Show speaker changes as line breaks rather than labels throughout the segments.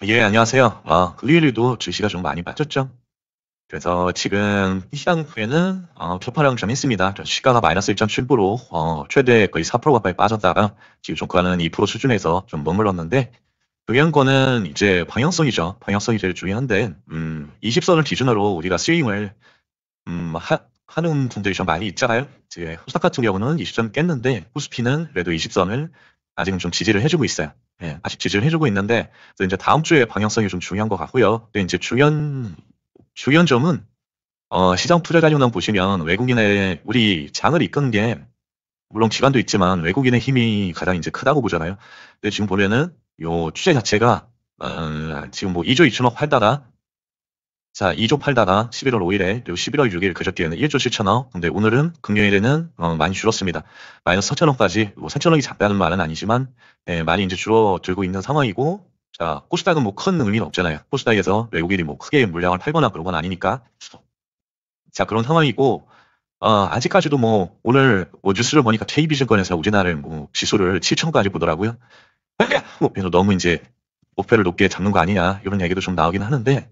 예, 안녕하세요. 일요일에도 주시가 좀 많이 빠졌죠? 그래서 지금 이 시간 후에는 표파량 좀 했습니다. 시가가 마이너스 1.7%, 최대 거의 4% 가까이 빠졌다가 지금 종가는 2% 수준에서 좀 머물렀는데, 중요한 거는 이제 방향성이죠. 방향성이 제일 중요한데, 20선을 기준으로 우리가 스윙을, 하는 분들이 좀 많이 있잖아요. 이제 후스닥 같은 경우는 20선 깼는데, 후스피는 그래도 20선을 아직은 좀 지지를 해주고 있어요. 예, 아직 지지를 해주고 있는데, 그래서 이제 다음 주에 방향성이 좀 중요한 것 같고요. 근데 이제 중요한 점은, 시장 투자자 현황 보시면 외국인의 우리 장을 이끄는 게, 물론 기관도 있지만 외국인의 힘이 가장 이제 크다고 보잖아요. 근데 지금 보면은 요 추세 자체가, 지금 뭐 2조 2천억 팔다가, 자, 2조 팔다가 11월 5일에 그리고 11월 6일 그저께는 1조 7천억. 근데 오늘은 금요일에는 많이 줄었습니다. 마이너스 4천억까지. 뭐 4천억이 작다는 말은 아니지만 많이 이제 줄어들고 있는 상황이고, 자, 코스닥은 뭐 큰 의미는 없잖아요. 코스닥에서 외국인이 뭐 크게 물량을 팔거나 그런 건 아니니까. 자, 그런 상황이고, 아직까지도 뭐 오늘 뭐 뉴스를 보니까 KB증권에서 우리나라를 뭐 지수를 7천까지 보더라고요. 그래서 너무 이제 목표를 높게 잡는 거 아니냐 이런 얘기도 좀 나오긴 하는데,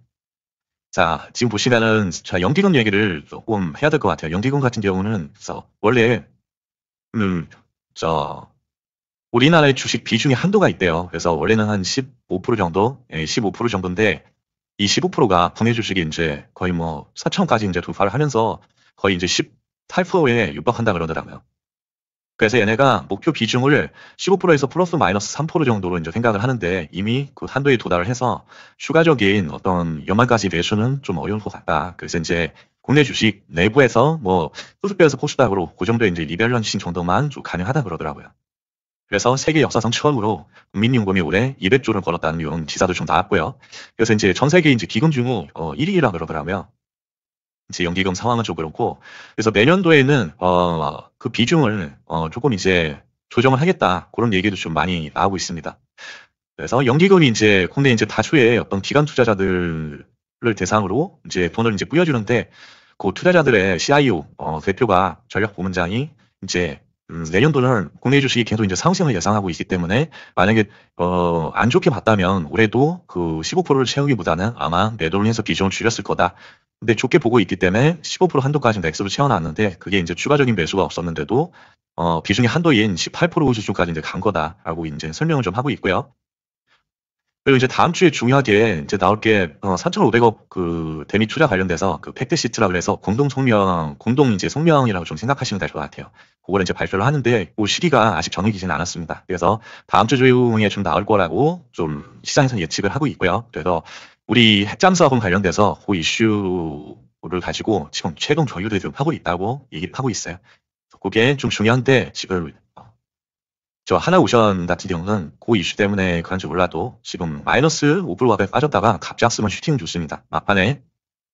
자, 지금 보시면은, 자, 연기금 얘기를 조금 해야 될 것 같아요. 연기금 같은 경우는, 그래서 원래, 음, 저, 우리나라의 주식 비중이 한도가 있대요. 그래서 원래는 한 15% 정도, 15% 정도인데, 이 15%가 국내 주식이 이제 거의 뭐 4천까지 이제 돌파를 하면서 거의 이제 18%에 육박한다 그러더라고요. 그래서 얘네가 목표 비중을 15%에서 플러스 마이너스 3% 정도로 이제 생각을 하는데, 이미 그 한도에 도달을 해서 추가적인 어떤 연말까지 매수는 좀 어려울 것 같다. 그래서 이제 국내 주식 내부에서 뭐 수습배에서 코스닥으로 그 정도의 이제 리밸런싱 정도만 좀 가능하다 그러더라고요. 그래서 세계 역사상 처음으로 국민연금이 올해 200조를 걸었다는 이런 기사도 좀 나왔고요. 그래서 이제 전 세계 이제 기금 중 1위라 그러더라고요. 이제 연기금 상황은 좀 그렇고, 그래서 내년도에는 그 비중을 조금 이제 조정을 하겠다, 그런 얘기도 좀 많이 나오고 있습니다. 그래서 연기금이 이제 국내 이제 다수의 어떤 기관 투자자들을 대상으로 이제 돈을 이제 뿌려주는데, 그 투자자들의 CIO 대표가 전략 부문장이 이제 내년도는 국내 주식이 계속 이제 상승을 예상하고 있기 때문에, 만약에 안 좋게 봤다면 올해도 그 15%를 채우기보다는 아마 매도를 해서 비중을 줄였을 거다. 근데 좋게 보고 있기 때문에 15% 한도까지 넥스로 채워놨는데, 그게 이제 추가적인 매수가 없었는데도 비중이 한도인 18% 수준까지 이제 간 거다라고 이제 설명을 좀 하고 있고요. 그리고 이제 다음 주에 중요하게 이제 나올 게 3,500억 그 대미 투자 관련돼서 그 팩트 시트라 그래서 공동 이제 성명이라고 좀 생각하시면 될 것 같아요. 그걸 이제 발표를 하는데 그 시기가 아직 정해지지는 않았습니다. 그래서 다음 주 중에 좀 나올 거라고 좀 시장에서 예측을 하고 있고요. 그래서 우리 핵잠 수하고 관련돼서 그 이슈를 가지고 지금 최근 조율을 좀 하고 있다고 얘기를 하고 있어요. 그게 좀 중요한데, 지금 저 하나오션 같은 경우는 그 이슈 때문에 그런지 몰라도 지금 마이너스 5%가 빠졌다가 갑작스런 슈팅을 줬습니다. 막판에.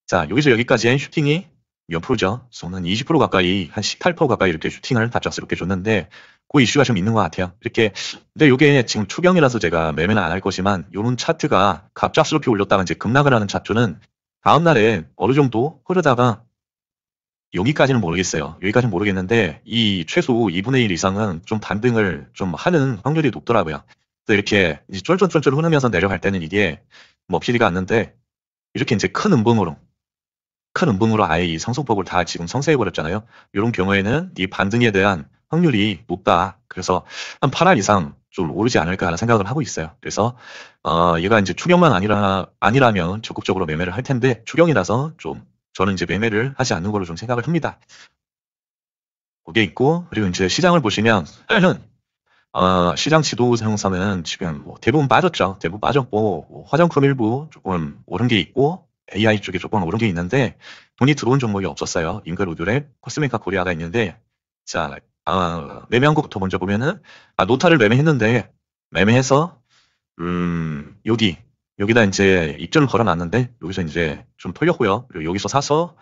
자, 여기서 여기까지의 슈팅이 몇 프로죠? 저는 20% 가까이, 한 18% 가까이 이렇게 슈팅을 갑작스럽게 줬는데, 그 이슈가 좀 있는 것 같아요. 이렇게. 근데 이게 지금 추경이라서 제가 매매는 안 할 거지만, 요런 차트가 갑작스럽게 올렸다가 이제 급락을 하는 차트는 다음날에 어느 정도 흐르다가, 여기까지는 모르겠어요. 여기까지는 모르겠는데, 이 최소 2분의 1 이상은 좀 반등을 좀 하는 확률이 높더라고요. 그래서 이렇게 이제 쫄쫄쫄쫄 흐르면서 내려갈 때는 이게 뭐 없지가 않는데, 이렇게 이제 큰 음봉으로 아예 이 상승폭을 다 지금 성세해버렸잖아요. 이런 경우에는 이 반등에 대한 확률이 높다. 그래서 한 8할 이상 좀 오르지 않을까 하는 생각을 하고 있어요. 그래서, 얘가 이제 추경만 아니라면 적극적으로 매매를 할 텐데, 추경이라서 좀 저는 이제 매매를 하지 않는 걸로 좀 생각을 합니다. 그게 있고, 그리고 이제 시장을 보시면, 시장 지도 형사는 지금 뭐 대부분 빠졌죠. 대부분 빠졌고, 뭐 화장품 일부 조금 오른 게 있고, AI 쪽에 조금 오른 게 있는데, 돈이 들어온 종목이 없었어요. 인글우드랩, 코스메카 코리아가 있는데, 자, 매매한 것부터 먼저 보면은, 노타를 매매했는데, 매매해서, 여기다 이제 입점을 걸어놨는데, 여기서 이제 좀 털렸고요. 그리고 여기서 사서,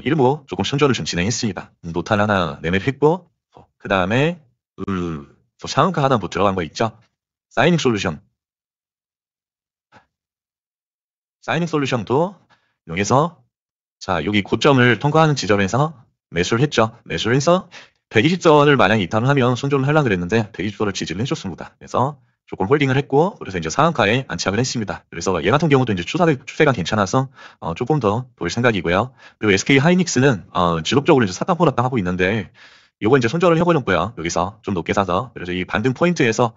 일부 조금 선전을 좀 진행했습니다. 노타를 하나 매매했고, 그 다음에, 또 상한가 하나 뭐 들어간 거 있죠? 사이닝 솔루션. 사이닝 솔루션도 여기서, 자, 여기 고점을 통과하는 지점에서 매수를 했죠. 매수를 해서 120선을 만약에 이탈을 하면 손절을 하려고 그랬는데 120선을 지지를 해줬습니다. 그래서 조금 홀딩을 했고, 그래서 이제 상한가에 안착을 했습니다. 그래서 얘 같은 경우도 이제 추세가 괜찮아서 조금 더 볼 생각이고요. 그리고 SK 하이닉스는 지속적으로 이제 사탕 폭락 하고 있는데, 요거 이제 손절을 해보려고요. 여기서 좀 높게 사서. 그래서 이 반등 포인트에서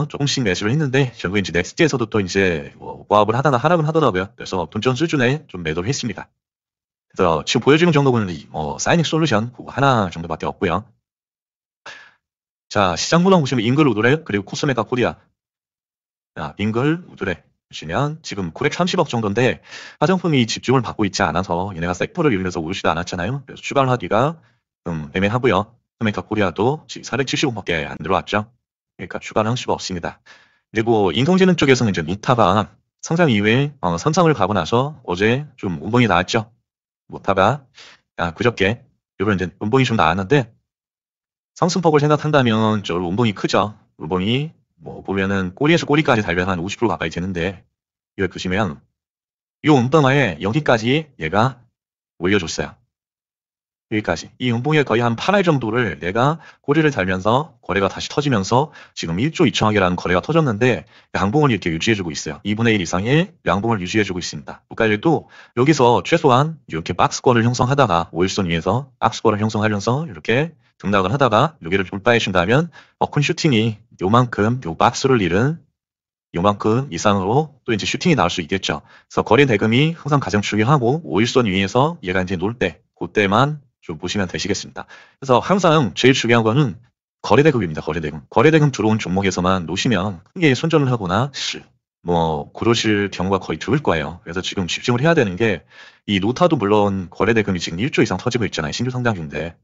조금씩 매수를 했는데, 결국에 이제 넥스트에서도 또 이제 고압을 하다가 하락을 하더라고요. 그래서 본전 수준에 좀 매도를 했습니다. 그래서 지금 보여주는 정도는 사이닉 솔루션 그거 하나 정도밖에 없고요. 자, 시장 문화 보시면 잉글 우드레 그리고 코스메카 코리아. 자, 잉글 우드레 보시면 지금 930억 정도인데 화장품이 집중을 받고 있지 않아서 얘네가 섹터를 이용해서 오르지도 않았잖아요. 그래서 추가를 하기가 좀 애매하고요. 코스메카 코리아도 지금 470억밖에 안 들어왔죠. 그러니까 추가를 할 수가 없습니다. 그리고 인공지능 쪽에서는 이제 노타가 상장 이후에 선상을 가고 나서 어제 좀 운봉이 나왔죠. 노타가 그저께 이번 이제 운봉이 좀 나왔는데 상승폭을 생각한다면 저 운봉이 크죠. 운봉이 뭐 보면은 꼬리에서 꼬리까지 달면 한 50% 가까이 되는데 이걸 보시면 이 운봉에 여기까지 얘가 올려줬어요. 여기까지. 이 운봉에 거의 한 8할 정도를 내가 꼬리를 달면서 거래가 다시 터지면서 지금 1조 2천억이라는 거래가 터졌는데 양봉을 이렇게 유지해주고 있어요. 2분의 1 이상의 양봉을 유지해주고 있습니다. 국가일도 여기서 최소한 이렇게 박스권을 형성하다가 5일선 위에서 박스권을 형성하면서 이렇게 등락을 하다가 여기를 돌파해준다면 큰 슈팅이 요만큼 요 박스를 잃은 요만큼 이상으로 또 이제 슈팅이 나올 수 있겠죠. 그래서 거래 대금이 항상 가장 중요하고 5일선 위에서 얘가 이제 놀 때 그때만 좀 보시면 되시겠습니다. 그래서 항상 제일 중요한 거는 거래대금입니다. 거래대금. 거래대금 들어온 종목에서만 놓으시면 크게 손절을 하거나 뭐 그러실 경우가 거의 드물 거예요. 그래서 지금 집중을 해야 되는 게 이 노타도 물론 거래대금이 지금 1조 이상 터지고 있잖아요. 신규 상장인데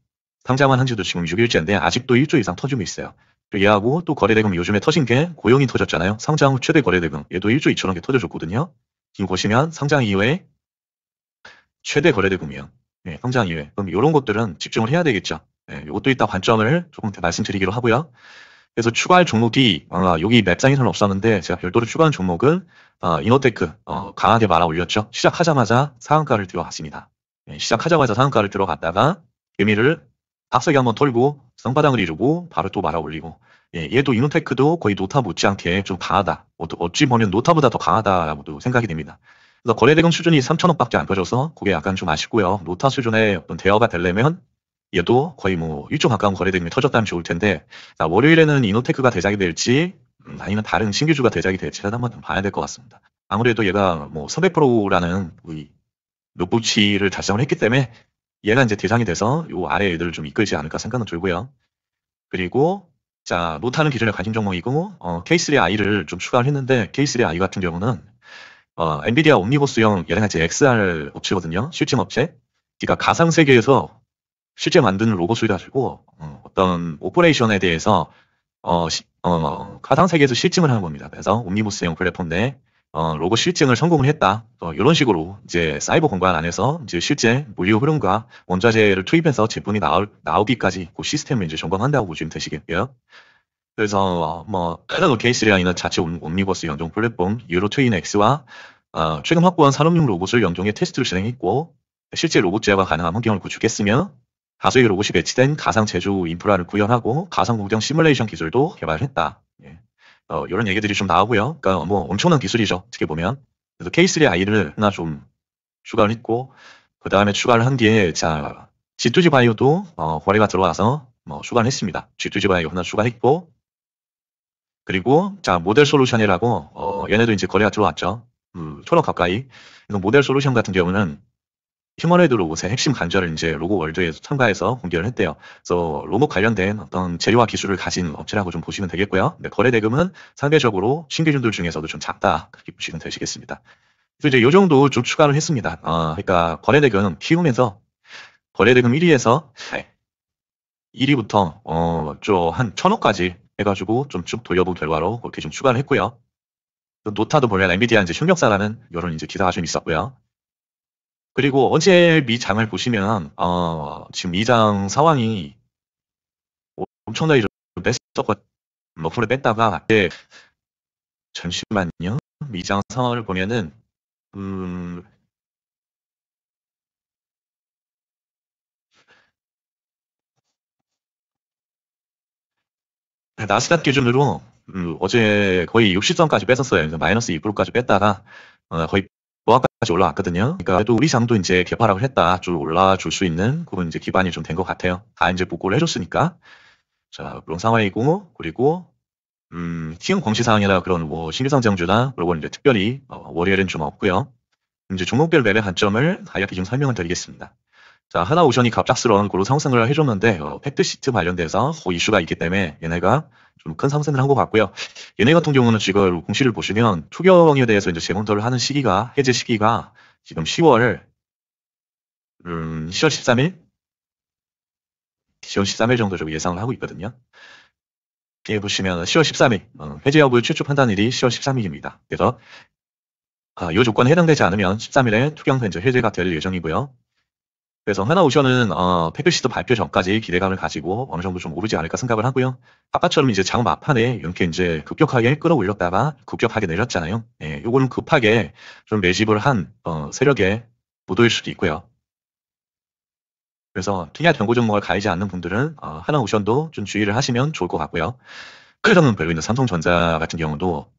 상장만 한 지도 지금 6일째인데 아직도 1조 이상 터지고 있어요. 얘하고 또 거래대금 요즘에 터진 게 고용이 터졌잖아요. 상장 후 최대 거래대금 얘도 1조 2천억이 터져줬거든요. 지금 보시면 상장 이후에 최대 거래대금이요. 네, 상장 이후에. 그럼 이런 것들은 집중을 해야 되겠죠. 네, 이것도 이따 관점을 조금 더 말씀드리기로 하고요. 그래서 추가할 종목이 여기 맵상에서는 없었는데 제가 별도로 추가한 종목은 이노테크 강하게 말아 올렸죠. 시작하자마자 상한가를 들어갔습니다. 네, 시작하자마자 상한가를 들어갔다가 의미를 박스기 한번 털고 성바닥을 이루고 바로 또 말아 올리고 얘도 이노테크도 거의 노타 못지않게 좀 강하다. 어찌 보면 노타보다 더 강하다라고도 생각이 됩니다. 그래서 거래대금 수준이 3천억밖에 안 펴져서 그게 약간 좀 아쉽고요. 노타 수준의 어떤 대여가 되려면 얘도 거의 뭐 1조 가까운 거래대금이 터졌다면 좋을 텐데 자, 월요일에는 이노테크가 대작이 될지 아니면 다른 신규주가 대작이 될지 한번 봐야 될 것 같습니다. 아무래도 얘가 뭐 300%라는 높부치를 달성을 했기 때문에 얘가 이제 대상이 돼서 요 아래 애들을 좀 이끌지 않을까 생각은 들고요. 그리고 자 노타는 기존에 관심 종목이고 K3I를 좀 추가를 했는데 K3I 같은 경우는 엔비디아 옴니버스형 얘네가 이제 XR 업체거든요. 실증 업체. 그러니까 가상 세계에서 실제 만드는 로봇을 가지고 어떤 오퍼레이션에 대해서 가상 세계에서 실증을 하는 겁니다. 그래서 옴니버스형 플랫폼 내 로봇 실증을 성공을 했다. 이런 식으로 이제 사이버 공간 안에서 이제 실제 물류 흐름과 원자재를 투입해서 제품이 나오기까지 그 시스템을 이제 점검한다고 보시면 되시겠고요. 그래서 K3I는 자체 옴니버스 연동 플랫폼 유로 트윈 X와 최근 확보한 산업용 로봇을 연동해 테스트를 진행했고 실제 로봇 제어가 가능한 환경을 구축했으며 다수의 로봇이 배치된 가상 제조 인프라를 구현하고 가상 공정 시뮬레이션 기술도 개발했다. 예. 이런 얘기들이 좀 나오고요. 그러니까 뭐 엄청난 기술이죠. 어떻게 보면. 그래서 K3I를 하나 좀 추가를 했고 그 다음에 추가를 한 뒤에 자 G2G 바이오도 거래가 들어와서 추가를 했습니다. G2G 바이오 하나 추가했고 그리고 자 모델 솔루션이라고 얘네도 이제 거래가 들어왔죠. 1,000억 가까이. 그래서 모델 솔루션 같은 경우는 휴머노이드 로봇의 핵심 관절을 이제 로고 월드에 참가해서 공개를 했대요. 그래서 로봇 관련된 어떤 재료와 기술을 가진 업체라고 좀 보시면 되겠고요. 네, 거래 대금은 상대적으로 신기준들 중에서도 좀 작다. 그렇게 보시면 되시겠습니다. 그래서 이제 요 정도 좀 추가를 했습니다. 그러니까 거래 대금 키우면서 거래 대금 1위에서 1위부터 한 1,000억까지 해가지고 좀 쭉 돌려본 결과로 그렇게 좀 추가를 했고요. 또 노타도 보면 엔비디아 이제 흉격사라는 이런 이제 기사가 좀 있었고요. 그리고 어제 미장을 보시면 지금 미장 상황이 엄청나게 좀 뺐었거든요. 머플을 뺐다가 잠시만요. 미장 상황을 보면은 나스닥 기준으로 어제 거의 60선까지 뺐었어요. 그래서 마이너스 2%까지 뺐다가 거의 보합까지 올라왔거든요. 그러니까 그래도 우리 장도 이제 개파락을 했다. 좀 올라줄 수 있는 그런 이제 기반이 좀 된 것 같아요. 다 이제 복구를 해줬으니까. 자, 그런 상황이고, 그리고 티응 공시사항이나 그런 뭐 신규상장주나 그리고 이제 특별히 월요일은 좀 없고요. 이제 종목별 매매 관점을 간략히 좀 설명을 드리겠습니다. 자, 하나오션이 갑작스러운 그런 상승을 해줬는데 팩트시트 관련돼서 이슈가 있기 때문에 얘네가 좀 큰 상승을 한 것 같고요. 얘네 같은 경우는 지금 공시를 보시면 투경에 대해서 이제 재검토를 하는 시기가 해제 시기가 지금 10월 13일 10월 13일 정도 좀 예상을 하고 있거든요. 여기 보시면 10월 13일 해제 여부 최초 판단일이 10월 13일입니다. 그래서 이 조건에 해당되지 않으면 13일에 투경 현재 해제가 될 예정이고요. 그래서 하나오션은 팩트시트 발표 전까지 기대감을 가지고 어느 정도 좀 오르지 않을까 생각을 하고요. 아까처럼 이제 장 막판에 이렇게 이제 급격하게 끌어올렸다가 급격하게 내렸잖아요. 예, 요거는 급하게 좀 매집을 한 세력의 무도일 수도 있고요. 그래서 특이한 경고 종목을 가리지 않는 분들은 하나오션도 좀 주의를 하시면 좋을 것 같고요. 그러면 별로 있는 삼성전자 같은 경우도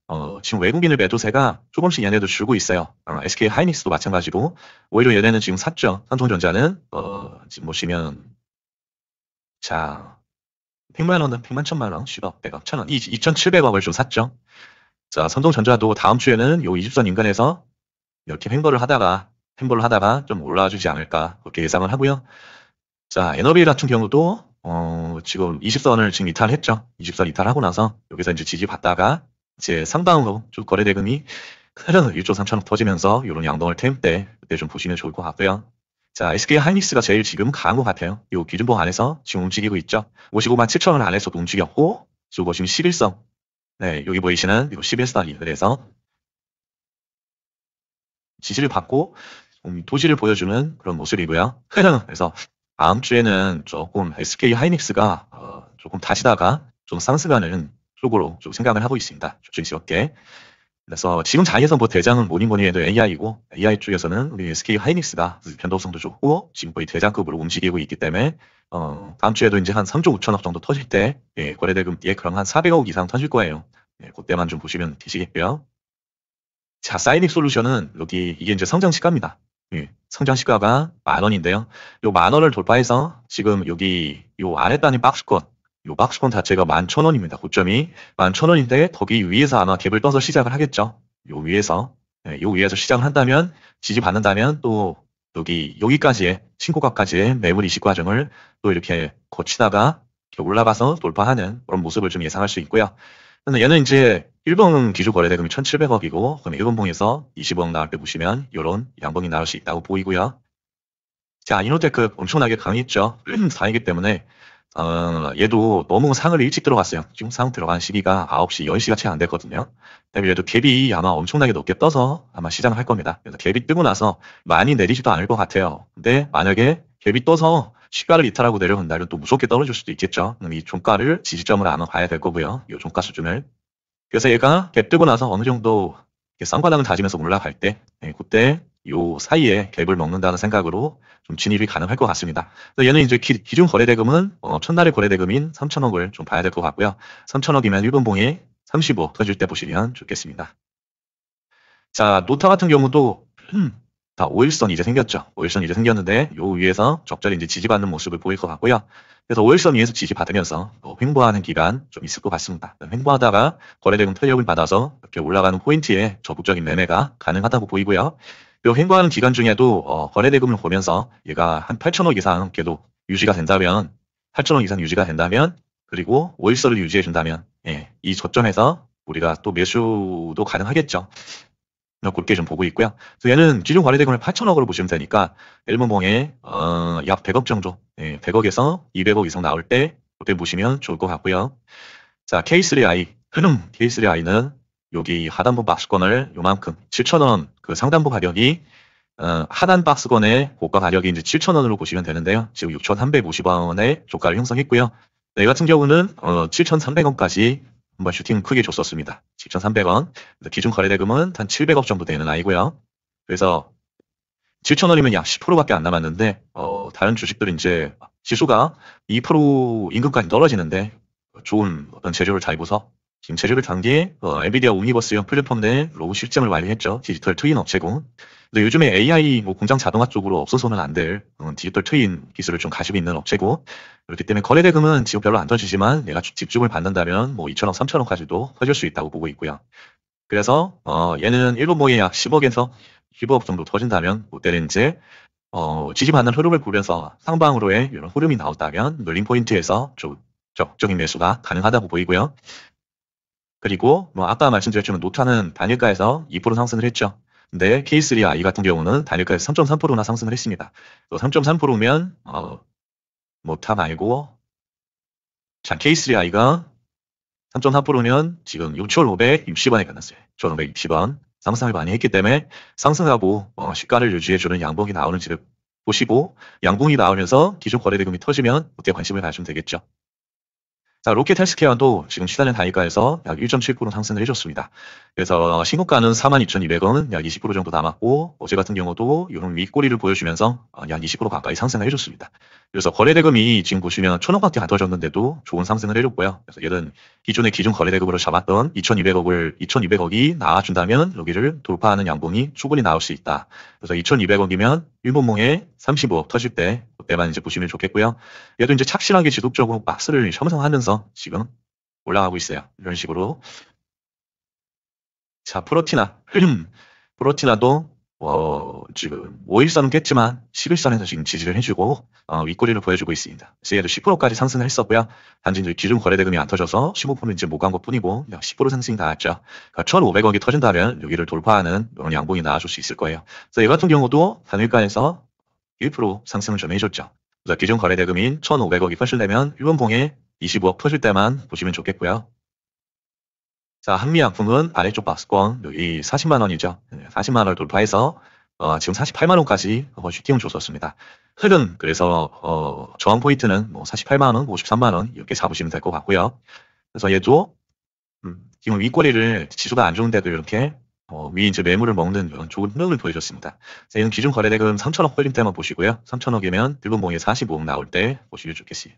지금 외국인의 매도세가 조금씩 얘네도 줄고 있어요. SK 하이닉스도 마찬가지고 오히려 얘네는 지금 샀죠. 삼성전자는 지금 보시면 자 100만 원은 100만 1000만 원, 10억, 100억, 1000원, 2,700억을 좀 샀죠. 자, 삼성전자도 다음 주에는 요 20선 인근에서 이렇게 횡보를 하다가 좀 올라와주지 않을까 그렇게 예상을 하고요. 자, 에너비 같은 경우도 지금 20선을 지금 이탈했죠. 20선 이탈하고 나서 여기서 이제 지지받다가 이제 상방으로 쭉 거래 대금이 크는 1조 3천억 터지면서 이런 양동을 태울 때 그때 좀 보시면 좋을 것 같고요. 자, SK 하이닉스가 제일 지금 강한 것 같아요. 이 기준봉 안에서 지금 움직이고 있죠. 55만 7천원 안에서도 움직였고 지금 보시면 11선 네, 여기 보이시는 이 11선이 그래서 지지를 받고 도시를 보여주는 그런 모습이고요. 그래서 다음 주에는 조금 SK 하이닉스가 조금 다시다가 좀 상승하는 쪽으로 좀 생각을 하고 있습니다. 조심스럽게. 그래서 지금 자리에서 뭐 대장은 뭐니 해도 AI이고 AI 쪽에서는 우리 SK 하이닉스가 변동성도 좋고 지금 거의 대장급으로 움직이고 있기 때문에 다음 주에도 이제 한 3조 5천억 정도 터질 때 거래대금 뒤에 그럼 한 400억 이상 터질 거예요. 그때만 좀 보시면 되시겠고요. 자, 사이닉 솔루션은 여기 이게 이제 성장 시가입니다. 성장 시가가 10,000원인데요. 요 10,000원을 돌파해서 지금 여기 요 아래 단위 박스권 요 박스권 자체가 11,000원입니다. 고점이 11,000원인데 거기 위에서 아마 갭을 떠서 시작을 하겠죠. 요 위에서 요 위에서 시작을 한다면 지지받는다면 또 여기까지의 신고가까지의 매물 이식 과정을 또 이렇게 거치다가 이렇게 올라가서 돌파하는 그런 모습을 좀 예상할 수 있고요. 근데 얘는 이제 일본 기준 거래 대금이 1,700억이고 그럼 일본봉에서 20억 나올 때 보시면 이런 양봉이 나올 수 있다고 보이고요. 자, 이노테크 엄청나게 강했죠. 4이기 때문에 얘도 너무 상을 일찍 들어갔어요. 지금 상 들어간 시기가 9시, 10시가 채 안 됐거든요. 그다음에 얘도 갭이 아마 엄청나게 높게 떠서 아마 시장을 할 겁니다. 그래서 갭이 뜨고 나서 많이 내리지도 않을 것 같아요. 근데 만약에 갭이 떠서 시가를 이탈하고 내려온다면 또 무섭게 떨어질 수도 있겠죠. 그럼 이 종가를 지지점으로 아마 봐야 될 거고요. 이 종가 수준을. 그래서 얘가 갭 뜨고 나서 어느 정도 쌍바닥을 다지면서 올라갈 때 그때 요 사이에 갭을 먹는다는 생각으로 좀 진입이 가능할 것 같습니다. 얘는 이제 기준 거래대금은 첫날의 거래대금인 3천억을 좀 봐야 될 것 같고요. 3천억이면 일본봉이 35 터질 때 보시면 좋겠습니다. 자, 노타 같은 경우도 다 5일선 이제 생겼죠. 5일선 이제 생겼는데 요 위에서 적절히 이제 지지받는 모습을 보일 것 같고요. 그래서 5일선 위에서 지지받으면서 횡보하는 기간 좀 있을 것 같습니다. 횡보하다가 거래대금 탄력을 받아서 이렇게 올라가는 포인트에 적극적인 매매가 가능하다고 보이고요. 요 횡보하는 기간 중에도 거래대금을 보면서 얘가 한 8천억 이상 계속 유지가 된다면 8천억 이상 유지가 된다면 그리고 5일선을 유지해 준다면 이 저점에서 우리가 또 매수도 가능하겠죠. 그렇게 좀 보고 있고요. 그래서 얘는 기존 거래대금을 8천억으로 보시면 되니까 일본봉에 약 100억 정도, 100억에서 200억 이상 나올 때 그때 보시면 좋을 것 같고요. 자, K3i, K3i는 여기 하단부 박스권을 요만큼 7천원 그 상단부 가격이 하단 박스권의 고가 가격이 이제 7천원으로 보시면 되는데요. 지금 6,350원의 조가를 형성했고요. 네, 같은 경우는 7,300원까지 한번 슈팅 크게 줬었습니다. 7,300원. 기준 거래대금은 한 700억 정도 되는 아이고요. 그래서 7,000원이면 약 10%밖에 안 남았는데 다른 주식들은 이제 지수가 2% 임금까지 떨어지는데 좋은 어떤 재료를 잘 보서 지금 제조를 단계 엔비디아 옴니버스형 플랫폼 내 로고 실증을 완료했죠. 디지털 트윈 업체고. 근데 요즘에 AI 뭐 공장 자동화 쪽으로 없어서는 안 될 디지털 트윈 기술을 좀 가지고 있는 업체고, 그렇기 때문에 거래 대금은 지금 별로 안 터지지만 내가 집중을 받는다면 뭐 2천억, 3천억까지도 터질 수 있다고 보고 있고요. 그래서 얘는 일본모에 약 10억에서 15억 정도 터진다면 그때는 이제 지지받는 흐름을 보면서 상방으로의 이런 흐름이 나온다면 눌림 포인트에서 좀 적극적인 매수가 가능하다고 보이고요. 그리고 뭐 아까 말씀드렸지만 노타는 단일가에서 2% 상승을 했죠. 근데 K3i 같은 경우는 단일가에서 3.3%나 상승을 했습니다. 또 3.3%면 노타 말고, 자, K3i가 3.4%면 지금 6,560원에 끝났어요. 6,560원. 상승을 많이 했기 때문에 상승하고 시가를 유지해주는 양봉이 나오는지를 보시고, 양봉이 나오면서 기존 거래대금이 터지면 그때 관심을 가지면 되겠죠. 자, 로켓 헬스케어도 지금 시단의 단위가에서 약 1.7% 상승을 해줬습니다. 그래서 신고가는 42,200원, 약 20% 정도 남았고, 어제 같은 경우도 이런 윗꼬리를 보여주면서 약 20% 가까이 상승을 해줬습니다. 그래서 거래대금이 지금 보시면 1,000억밖에 안 터졌는데도 좋은 상승을 해줬고요. 그래서 얘는 기존의 기준 거래대금으로 잡았던 2,200억이 나와준다면 여기를 돌파하는 양봉이 충분히 나올 수 있다. 그래서 2,200억이면 일본몽에 35억 터질 때 그때만 이제 보시면 좋겠고요. 얘도 이제 착실하게 지속적으로 박스를 형성하면서 지금 올라가고 있어요. 이런 식으로. 자, 프로티나도 지금 5일선은 깼지만 11선에서 지금 지지를 해주고 윗꼬리를 보여주고 있습니다. 그래서 얘도 10%까지 상승을 했었고요. 단지 이제 기존 거래대금이 안 터져서 15% 이제 못 간 것 뿐이고 약 10% 상승이 나왔죠. 그러니까 1,500억이 터진다면 여기를 돌파하는 이런 양봉이 나와줄 수 있을 거예요. 그래서 얘 같은 경우도 단일가에서 1% 상승을 좀 해줬죠. 그래서 기존 거래대금인 1,500억이 퍼질려면 일본봉에 25억 퍼질 때만 보시면 좋겠고요. 자, 한미약품은 아래쪽 박스권 여기 40만 원이죠. 40만 원을 돌파해서 지금 48만 원까지 슈팅을 줬었습니다. 흐름, 그래서 저항 포인트는 뭐 48만 원, 53만 원 이렇게 잡으시면 될 것 같고요. 그래서 얘도 지금 윗꼬리를 지수가 안 좋은데도 이렇게 위 이제 매물을 먹는 이런 좋은 흐름을 보여줬습니다. 자, 얘는 기준 거래대금 3천억 홀림 때만 보시고요. 3천억이면 일본봉에 45억 나올 때 보시면 좋겠어요.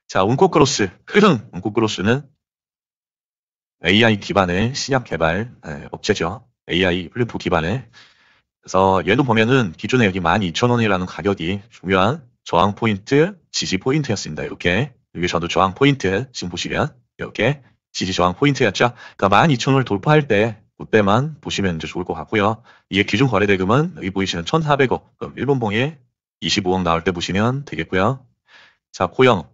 자, 운코크로스 흐름, 운코크로스는 AI 기반의 신약 개발 업체죠. AI 플랫폼 기반의. 그래서 얘도 보면은 기존에 여기 12,000원이라는 가격이 중요한 저항 포인트, 지지 포인트였습니다. 이렇게. 여기 저도 저항 포인트 지금 보시면 이렇게 지지 저항 포인트였죠. 그러니까 12,000원을 돌파할 때 그때만 보시면 이제 좋을 것 같고요. 이게 기준 거래대금은 여기 보이시는 1,400억, 그럼 일본봉에 25억 나올 때 보시면 되겠고요. 자, 고영은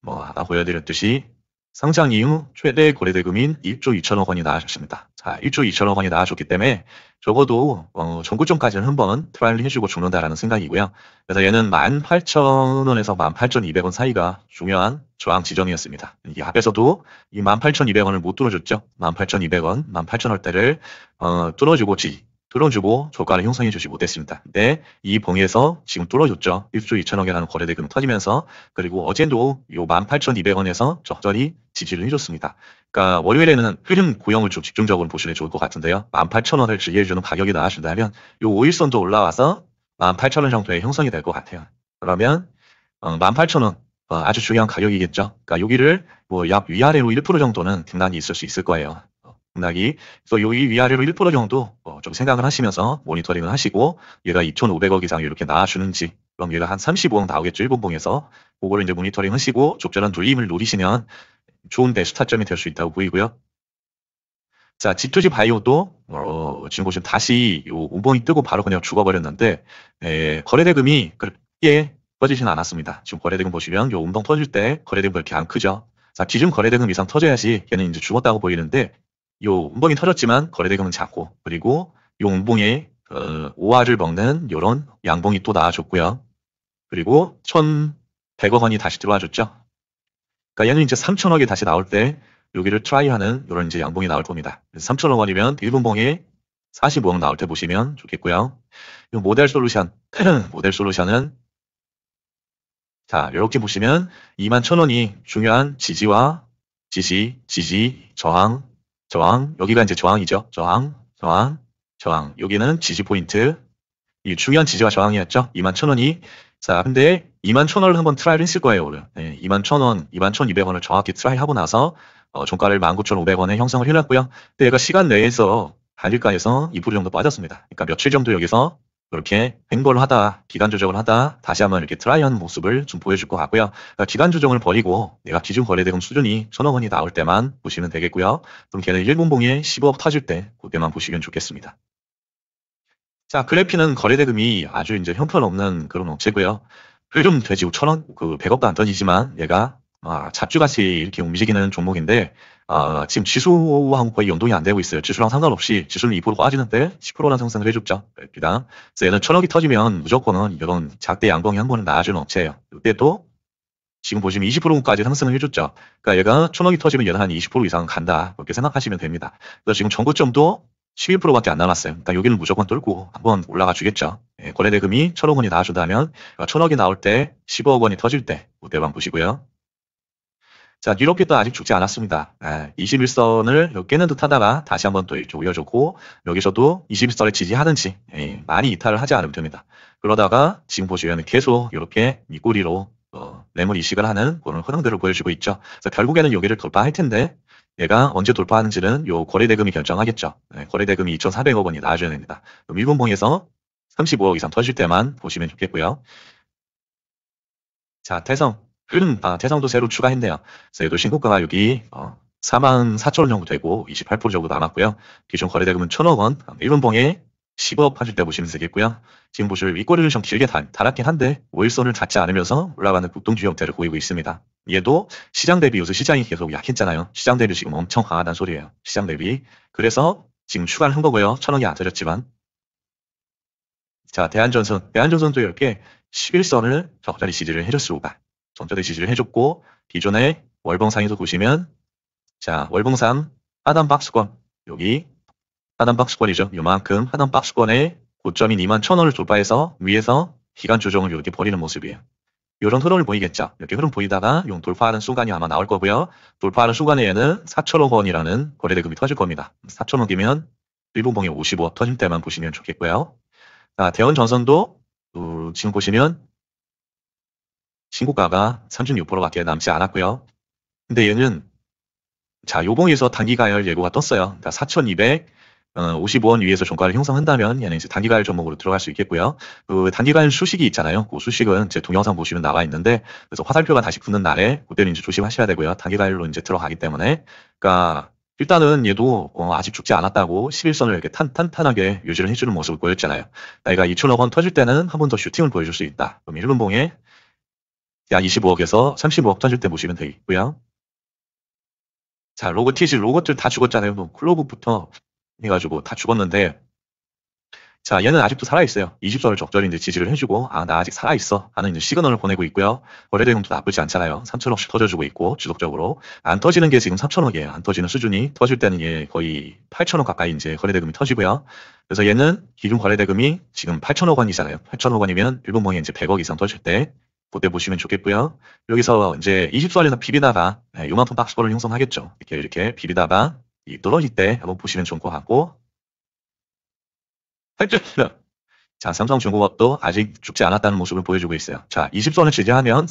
뭐 아까 보여드렸듯이 상장 이후 최대 거래대금인 1조 2천억 원이 나와줬습니다. 자, 1조 2천억 원이 나와줬기 때문에 적어도 전고점까지는 한번 트라이를 해주고 죽는다라는 생각이고요. 그래서 얘는 18,000원에서 18,200원 사이가 중요한 저항 지점이었습니다. 이 앞에서도 이 18,200원을 못 뚫어줬죠. 18,200원, 18,000원대를 뚫어주고 저가를 형성해 주지 못했습니다. 근데 이 봉에서 지금 뚫어줬죠. 1조 2천억이라는 거래대금 터지면서, 그리고 어제도 요 18,200원에서 적절히 지지를 해줬습니다. 그러니까 월요일에는 흐름 고형을 좀 집중적으로 보시면 좋을 것 같은데요. 18,000원을 지지해주는 가격이 나와준다면 요 5일선도 올라와서 18,000원 정도의 형성이 될 것 같아요. 그러면 18,000원 아주 중요한 가격이겠죠. 그러니까 여기를 뭐 약 위아래로 1% 정도는 등락이 있을 수 있을 거예요. 등락이. 그래서 여기 위아래로 1% 정도 좀 생각을 하시면서 모니터링을 하시고, 얘가 2,500억 이상 이렇게 나와주는지, 그럼 얘가 한 35억 나오겠죠. 일본봉에서. 그거를 이제 모니터링 하시고 적절한 돌림을 노리시면 좋은 배수 타점이 될 수 있다고 보이고요. 자, G2G 바이오도 지금 보시면 다시 요 우봉이 뜨고 바로 그냥 죽어버렸는데 거래대금이 그렇게 터지진 않았습니다. 지금 거래대금 보시면 요 운봉 터질 때 거래대금 그렇게 안 크죠. 자, 기준 거래대금 이상 터져야지 걔는 이제 죽었다고 보이는데, 요 운봉이 터졌지만 거래대금은 작고, 그리고 요 운봉에 OR을 먹는 요런 양봉이 또 나와줬고요. 그리고 1,100억 원이 다시 들어와줬죠. 그러니까 얘는 이제 3천억이 다시 나올 때 여기를 트라이하는 이런 이제 양봉이 나올 겁니다. 3천억 원이면 일본봉에 45억 나올 때 보시면 좋겠고요. 이 모델 솔루션은 자, 이렇게 보시면 21,000원이 중요한 지지와 지지, 저항, 여기가 이제 저항이죠. 저항. 여기는 지지 포인트. 이 중요한 지지와 저항이었죠. 21,000원이 자, 근데 21,000원을 한번 트라이를 했을 거예요, 오늘. 예, 21,000원, 21,200원을 정확히 트라이 하고 나서, 종가를 19,500원에 형성을 해놨고요. 근데 얘가 시간 내에서, 단일가에서 2% 정도 빠졌습니다. 그러니까 며칠 정도 여기서 이렇게 횡보를 하다, 기간 조정을 하다, 다시 한번 이렇게 트라이하는 모습을 좀 보여줄 것 같고요. 그러니까 기간 조정을 버리고, 내가 기준 거래대금 수준이 1,000억 원이 나올 때만 보시면 되겠고요. 그럼 걔는 1분봉에 15억 터질 때, 그때만 보시면 좋겠습니다. 자, 그래피는 거래대금이 아주 이제 형편없는 그런 업체고요. 요즘 돼지 5천원, 100억도 안 터지지만 얘가 잣주같이 이렇게 움직이는 종목인데 지금 지수하고 거의 연동이 안 되고 있어요. 지수랑 상관없이 지수는 2% 빠지는데 10%나 상승을 해줬죠. 그래서 얘는 1,000억이 터지면 무조건은 이런 작대 양봉이 한 번은 나와주는 업체예요. 이때도 지금 보시면 20%까지 상승을 해줬죠. 그러니까 얘가 1,000억이 터지면 얘는 한 20% 이상 간다. 그렇게 생각하시면 됩니다. 그래서 지금 전고점도 11%밖에 안 남았어요. 그러니까 여기는 무조건 뚫고 한번 올라가 주겠죠. 예, 거래대금이 1,000억 원이 나와준다면 1,000억이 나올 때 15억 원이 터질 때 그때만 보시고요. 자, 뉴로핏도 아직 죽지 않았습니다. 21선을 깨는 듯 하다가 다시 한번 또 이렇게 올려줬고 여기서도 21선을 지지하든지 많이 이탈을 하지 않으면 됩니다. 그러다가 지금 보시면 계속 이렇게 밑꼬리로 매물 이식을 하는 그런 흐름들을 보여주고 있죠. 그래서 결국에는 여기를 돌파할 텐데 얘가 언제 돌파하는지는 요 거래대금이 결정하겠죠. 거래대금이 2,400억 원이 나와줘야 됩니다. 일본봉에서 35억 이상 터질 때만 보시면 좋겠고요. 자, 태성도 새로 추가했네요. 그래서 얘도 신고가가 여기 44,000원 정도 되고 28% 정도 남았고요. 기존 거래대금은 1,000억 원, 일본봉에 10억 터질 때 보시면 되겠고요. 지금 보실 윗꼬리를 좀 길게 달았긴 한데 5일선을 닿지 않으면서 올라가는 국동주 형태를 보이고 있습니다. 얘도 시장 대비 요새 시장이 계속 약했잖아요. 시장 대비 지금 엄청 강하다는 소리예요. 시장 대비. 그래서 지금 추가를 한 거고요. 1,000억이 안 터졌지만. 자, 대한전선도 이렇게 11선을 적절히 지지를 해줬습니다. 적절히 지지를 해줬고 기존의 월봉상에서 보시면 자, 월봉상 하단 박스권 여기 하단 박스권이죠. 요만큼 하단 박스권의 고점인 21,000원을 돌파해서 위에서 기간 조정을 이렇게 벌이는 모습이에요. 이런 흐름을 보이겠죠. 이렇게 흐름 보이다가 용 돌파하는 순간이 아마 나올 거고요. 돌파하는 순간에 얘는 4,000억 원이라는 거래대금이 터질 겁니다. 4,000억이면 일본봉에 55억 터질 때만 보시면 좋겠고요. 자, 대원전선도 지금 보시면 신고가가 36%밖에 남지 않았고요. 근데 얘는 자, 요봉에서 단기 가열 예고가 떴어요. 그러니까 4,255원 위에서 종가를 형성한다면 얘는 이제 단기 가열 종목으로 들어갈 수 있겠고요. 그 단기 가열 수식이 있잖아요. 그 수식은 제 동영상 보시면 나와 있는데 그래서 화살표가 다시 붙는 날에 그때는 이제 조심하셔야 되고요. 단기 가열로 이제 들어가기 때문에 그러니까 일단은 얘도 아직 죽지 않았다고 11선을 이렇게 탄탄하게 유지를 해주는 모습을 보였잖아요. 나이가 2,000억 원 터질 때는 한 번 더 슈팅을 보여줄 수 있다. 그럼 일본봉에 약 25억에서 35억 터질 때 보시면 되겠고요. 자, 로봇들 다 죽었잖아요. 뭐 클로브부터 해가지고 다 죽었는데 자, 얘는 아직도 살아있어요. 20선을 적절히 이제 지지를 해주고 나 아직 살아있어 하는 이제 시그널을 보내고 있고요. 거래대금도 나쁘지 않잖아요. 3,000억씩 터져주고 있고 지속적으로 안 터지는 게 지금 3,000억이에요. 안 터지는 수준이 터질 때는 얘 거의 8,000억 가까이 이제 거래대금이 터지고요. 그래서 얘는 기준 거래대금이 지금 8,000억 원이잖아요. 8,000억 원이면 일본봉에 이제 100억 이상 터질 때 그때 보시면 좋겠고요. 여기서 이제 20선에서 비비다가 요만큼 박스권을 형성하겠죠. 이렇게 비비다가 떨어질 때 한번 보시면 좋을 것 같고 자, 삼성중공업도 아직 죽지 않았다는 모습을 보여주고 있어요. 자, 20선을 지지하면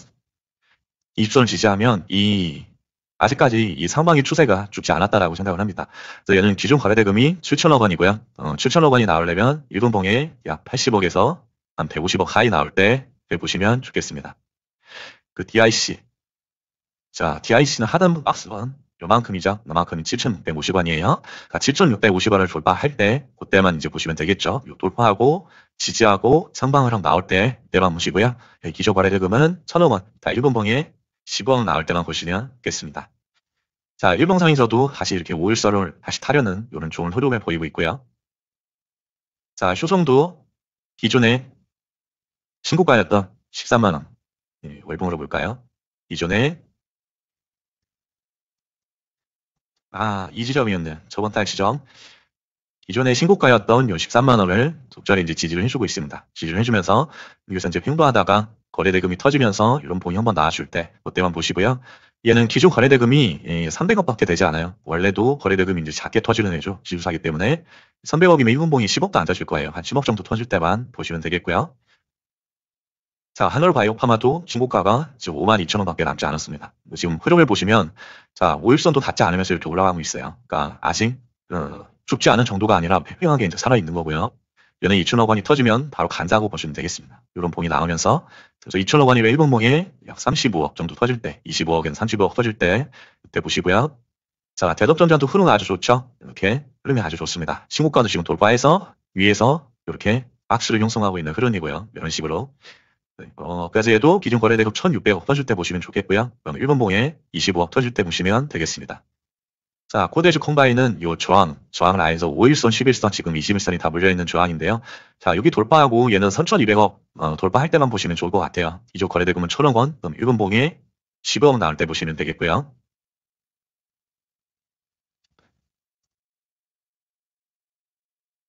아직까지 이 상방의 추세가 죽지 않았다라고 생각을 합니다. 그래서 얘는 기존 거래대금이 7,000억 원이고요. 7,000억 원이 나오려면 일본봉에 약 80억에서 한 150억 하이 나올 때 보시면 좋겠습니다. 그 DIC. 자, DIC는 하단 박스권 요만큼이죠. 요만큼이 7,650원이에요. 7,650원을 돌파할 때 그때만 이제 보시면 되겠죠. 돌파하고 지지하고 상방을 한 나올 때 때만 보시고요. 기존 거래대금은 1,000억 원. 일본봉에 10억 나올 때만 보시면 되겠습니다. 자, 일봉상에서도 다시 이렇게 5일선을 다시 타려는 이런 좋은 흐름을 보이고 있고요. 자, 효성도 기존에 신고가였던 13만 원. 월봉으로 볼까요? 기존에 이 지점이었네. 저번 달 지점. 기존에 신고가였던 요 13만 원을 적절히 이제 지지를 해주고 있습니다. 지지를 해주면서 여기서 이제 횡보하다가 거래대금이 터지면서 이런 봉이 한번 나와줄 때 그때만 보시고요. 얘는 기존 거래대금이 300억밖에 되지 않아요. 원래도 거래대금이 이제 작게 터지는 애죠. 지주사기 때문에 300억이면 1분봉이 10억도 안 터질 거예요. 한 10억 정도 터질 때만 보시면 되겠고요. 자, 한올바이오파마도 중고가가 지금 52,000원밖에 남지 않았습니다. 지금 흐름을 보시면 자, 5일선도 닿지 않으면서 이렇게 올라가고 있어요. 그러니까 아직 죽지 않은 정도가 아니라 평평하게 이제 살아있는 거고요. 얘는 2천억 원이 터지면 바로 간다고 보시면 되겠습니다. 이런 봉이 나오면서 그래서 2천억 원이 1분봉에 약 35억 정도 터질 때, 25억에서 30억 터질 때 그때 보시고요. 자, 대덕전자도 흐름 아주 좋죠. 이렇게 흐름이 아주 좋습니다. 신고가도 지금 돌파해서 위에서 이렇게 박스를 형성하고 있는 흐름이고요. 이런 식으로. 까지해도 기준 거래대금 1,600억 터질 때 보시면 좋겠고요. 그럼 1분봉에 25억 터질 때 보시면 되겠습니다. 자, 코데즈 콤바인은 요 저항 라인에서 5일선, 11선, 지금 21선이 다 물려있는 저항인데요. 자, 여기 돌파하고 얘는 3,200억 돌파할 때만 보시면 좋을 것 같아요. 기존 거래대금은 1,000억 원, 그럼 1분봉에 10억 나올 때 보시면 되겠고요.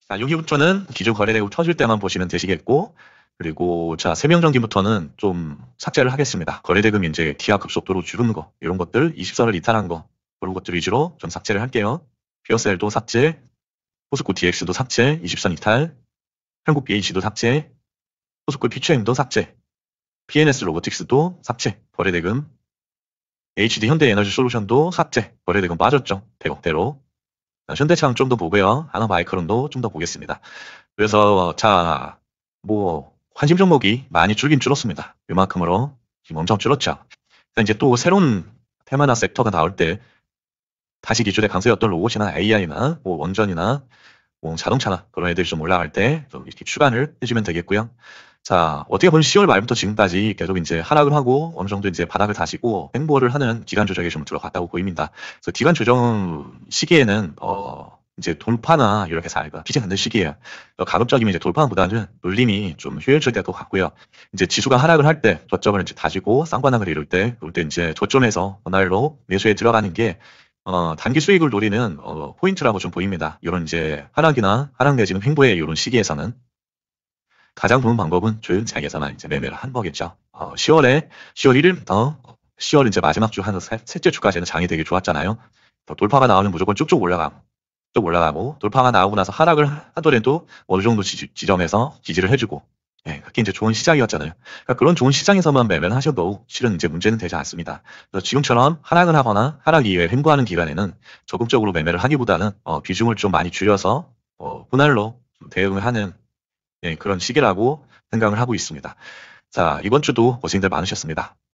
자, 6위부터는 기존 거래대금 터질 때만 보시면 되시겠고, 그리고 자, 세명전기부터는 좀 삭제를 하겠습니다. 거래대금 이제 기하 급속도로 줄는 거, 이런 것들, 20선을 이탈한 거, 그런 것들 위주로 좀 삭제를 할게요. 피어셀도 삭제, 포스코 DX도 삭제, 20선 이탈, 한국 BH도 삭제, 포스코 PQM도 삭제, PNS 로보틱스도 삭제, 거래대금, HD 현대에너지 솔루션도 삭제, 거래대금 빠졌죠. 100억대로. 현대차는 좀 더 보고요. 하나마이크론도 좀 더 보겠습니다. 그래서 자, 뭐 관심 종목이 많이 줄긴 줄었습니다. 이만큼으로 지금 엄청 줄었죠. 이제 또 새로운 테마나 섹터가 나올 때 다시 기존의 강세였던 로봇이나 AI나 뭐 원전이나 뭐 자동차나 그런 애들이 좀 올라갈 때 좀 이렇게 추간을 해주면 되겠고요. 자, 어떻게 보면 10월 말부터 지금까지 계속 이제 하락을 하고 어느 정도 이제 바닥을 다지고 횡보를 하는 기간 조정에 좀 들어갔다고 보입니다. 그래서 기간 조정 시기에는 이제 돌파나 이렇게 살가 비지 않는 시기예요. 가급적이면 이제 돌파보다는 눌림이 좀 효율적일 것 같고요. 이제 지수가 하락을 할 때 저점을 이제 다지고 쌍관악을 이룰 때 그럴 때 이제 저점에서 그날로 매수에 들어가는 게 단기 수익을 노리는 포인트라고 좀 보입니다. 이런 이제 하락 내지는 횡보의 이런 시기에서는 가장 좋은 방법은 조윤장에서만 이제 매매를 한 거겠죠. 10월 1일부터 10월 이제 마지막 주 한 셋째 주까지는 장이 되게 좋았잖아요. 돌파가 나오면 무조건 쭉쭉 올라가고 돌파가 나오고 나서 하락을 하더라도 어느 정도 지점에서 지지를 해주고 그게 이제 좋은 시장이었잖아요. 그러니까 그런 좋은 시장에서만 매매를 하셔도 실은 이제 문제는 되지 않습니다. 그래서 지금처럼 하락을 하거나 하락 이후에 횡보하는 기간에는 적극적으로 매매를 하기보다는 비중을 좀 많이 줄여서 분할로 대응을 하는 그런 시기라고 생각을 하고 있습니다. 자, 이번 주도 고생들 많으셨습니다.